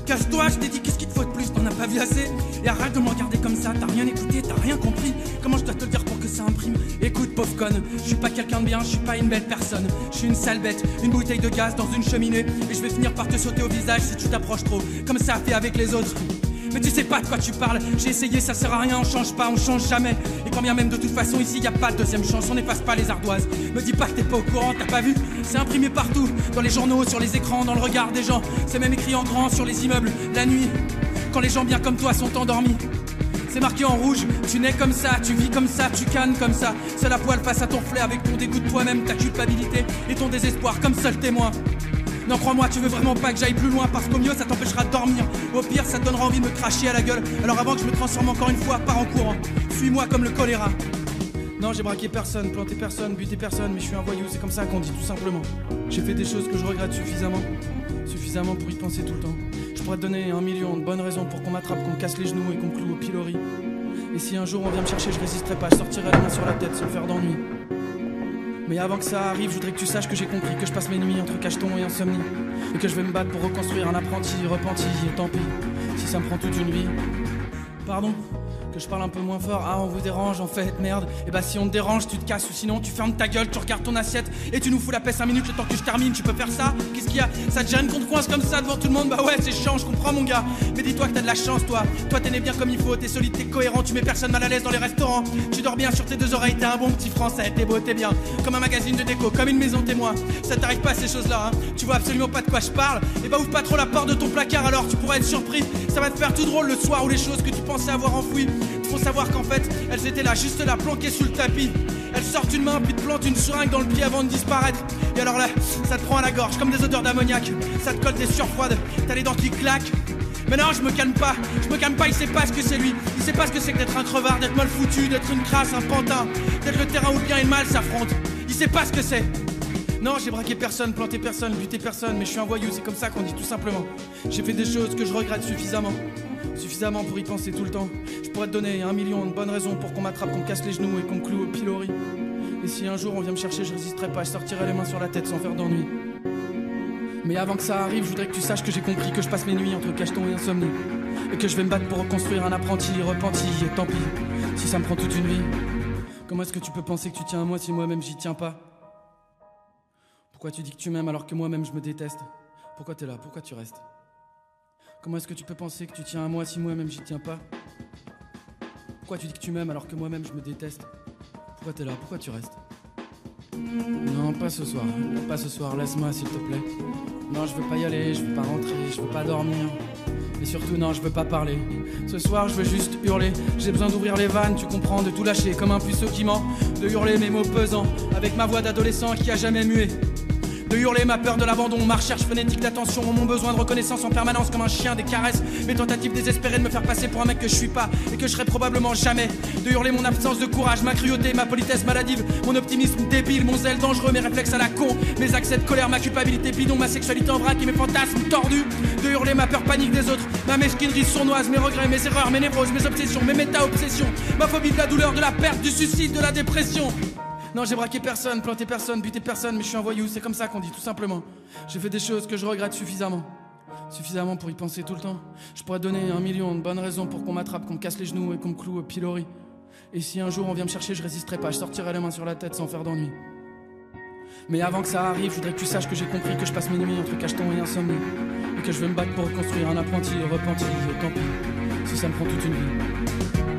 Casse-toi, je t'ai dit, qu'est-ce qu'il te faut de plus? T'en as pas vu assez? Et arrête de me regarder comme ça, t'as rien écouté, t'as rien compris. Comment je dois te le dire pour que ça imprime? Écoute, pauvre conne, je suis pas quelqu'un de bien, je suis pas une belle personne. Je suis une sale bête, une bouteille de gaz dans une cheminée. Et je vais finir par te sauter au visage si tu t'approches trop, comme ça fait avec les autres. Mais tu sais pas de quoi tu parles, j'ai essayé, ça sert à rien, on change pas, on change jamais. Et quand bien même de toute façon ici y a pas de deuxième chance, on n'efface pas les ardoises. Me dis pas que t'es pas au courant, t'as pas vu? C'est imprimé partout, dans les journaux, sur les écrans, dans le regard des gens. C'est même écrit en grand sur les immeubles, la nuit, quand les gens bien comme toi sont endormis. C'est marqué en rouge, tu nais comme ça, tu vis comme ça, tu cannes comme ça. Seul à poil face à ton reflet avec ton dégoût de toi-même, ta culpabilité et ton désespoir comme seul témoin. Non, crois-moi, tu veux vraiment pas que j'aille plus loin, parce qu'au mieux ça t'empêchera de dormir. Au pire, ça te donnera envie de me cracher à la gueule. Alors avant que je me transforme encore une fois, pars en courant. Suis-moi comme le choléra. Non, j'ai braqué personne, planté personne, buté personne, mais je suis un voyou, c'est comme ça qu'on dit tout simplement. J'ai fait des choses que je regrette suffisamment pour y penser tout le temps. Je pourrais te donner 1 million de bonnes raisons pour qu'on m'attrape, qu'on me casse les genoux et qu'on me cloue au pilori. Et si un jour on vient me chercher, je résisterai pas, je sortirai la main sur la tête sans faire d'ennui. Mais avant que ça arrive, je voudrais que tu saches que j'ai compris que je passe mes nuits entre cacheton et insomnie. Et que je vais me battre pour reconstruire un apprenti repenti, et tant pis, si ça me prend toute une vie. Pardon, que je parle un peu moins fort. Ah, on vous dérange en fait, merde. Et bah si on te dérange, tu te casses, ou sinon tu fermes ta gueule, tu regardes ton assiette et tu nous fous la paix 5 minutes le temps que je termine. Tu peux faire ça? Qu'est-ce qu'il y a? Ça te gêne qu'on te coince comme ça devant tout le monde? Bah ouais, c'est chiant, je comprends mon gars. Mais dis-toi que t'as de la chance, toi. Toi t'es né bien comme il faut, t'es solide, t'es cohérent, tu mets personne mal à l'aise dans les restaurants. Tu dors bien sur tes 2 oreilles, t'es un bon petit français, t'es beau, t'es bien. Comme un magazine de déco, comme une maison témoin. Ça t'arrive pas ces choses-là, hein? Tu vois absolument pas de quoi je parle. Et bah ouvre pas trop la porte de ton placard alors, tu pourrais être surpris. Ça va te faire tout drôle le soir où les choses que tu pensais avoir enfouies te font savoir qu'en fait, elles étaient là, juste là, planquées sous le tapis. Elles sortent une main puis te plantent une seringue dans le pied avant de disparaître. Et alors là, ça te prend à la gorge comme des odeurs d'ammoniac. Ça te colle des sueurs froides, t'as les dents qui claquent. Mais non, je me calme pas, il sait pas ce que c'est lui. Il sait pas ce que c'est que d'être un crevard, d'être mal foutu, d'être une crasse, un pantin, d'être le terrain où le bien et le mal s'affrontent. Il sait pas ce que c'est. Non, j'ai braqué personne, planté personne, buté personne, mais je suis un voyou, c'est comme ça qu'on dit tout simplement. J'ai fait des choses que je regrette suffisamment pour y penser tout le temps. Je pourrais te donner 1 million de bonnes raisons pour qu'on m'attrape, qu'on me casse les genoux et qu'on me cloue au pilori. Et si un jour on vient me chercher, je résisterai pas, je sortirai les mains sur la tête sans faire d'ennui. Mais avant que ça arrive, je voudrais que tu saches que j'ai compris que je passe mes nuits entre cacheton et insomnie. Et que je vais me battre pour reconstruire un apprenti repenti, et tant pis, si ça me prend toute une vie. Comment est-ce que tu peux penser que tu tiens à moi si moi-même j'y tiens pas? Pourquoi tu dis que tu m'aimes alors que moi-même je me déteste? Pourquoi t'es là? Pourquoi tu restes? Comment est-ce que tu peux penser que tu tiens à moi si moi-même j'y tiens pas? Pourquoi tu dis que tu m'aimes alors que moi-même je me déteste? Pourquoi t'es là? Pourquoi tu restes? Non, pas ce soir, laisse-moi s'il te plaît. Non, je veux pas y aller, je veux pas rentrer, je veux pas dormir. Et surtout non, je veux pas parler. Ce soir je veux juste hurler. J'ai besoin d'ouvrir les vannes, tu comprends, de tout lâcher comme un puceau qui ment. De hurler mes mots pesants, avec ma voix d'adolescent qui a jamais mué. De hurler ma peur de l'abandon, ma recherche frénétique d'attention, mon besoin de reconnaissance en permanence comme un chien des caresses. Mes tentatives désespérées de me faire passer pour un mec que je suis pas et que je serai probablement jamais. De hurler mon absence de courage, ma cruauté, ma politesse maladive, mon optimisme débile, mon zèle dangereux, mes réflexes à la con, mes accès de colère, ma culpabilité bidon, ma sexualité en vrac et mes fantasmes tordus. De hurler ma peur panique des autres, ma mesquinerie sournoise, mes regrets, mes erreurs, mes névroses, mes obsessions, mes méta-obsessions, ma phobie de la douleur, de la perte, du suicide, de la dépression. Non, j'ai braqué personne, planté personne, buté personne, mais je suis un voyou, c'est comme ça qu'on dit tout simplement. J'ai fait des choses que je regrette suffisamment pour y penser tout le temps. Je pourrais te donner 1 million de bonnes raisons pour qu'on m'attrape, qu'on me casse les genoux et qu'on me cloue au pilori. Et si un jour on vient me chercher, je résisterai pas, je sortirai les mains sur la tête sans faire d'ennui. Mais avant que ça arrive, je voudrais que tu saches que j'ai compris que je passe mes nuits entre cacheton et insomnie. Et que je vais me battre pour reconstruire un apprenti repenti, et tant pis, si ça me prend toute une vie.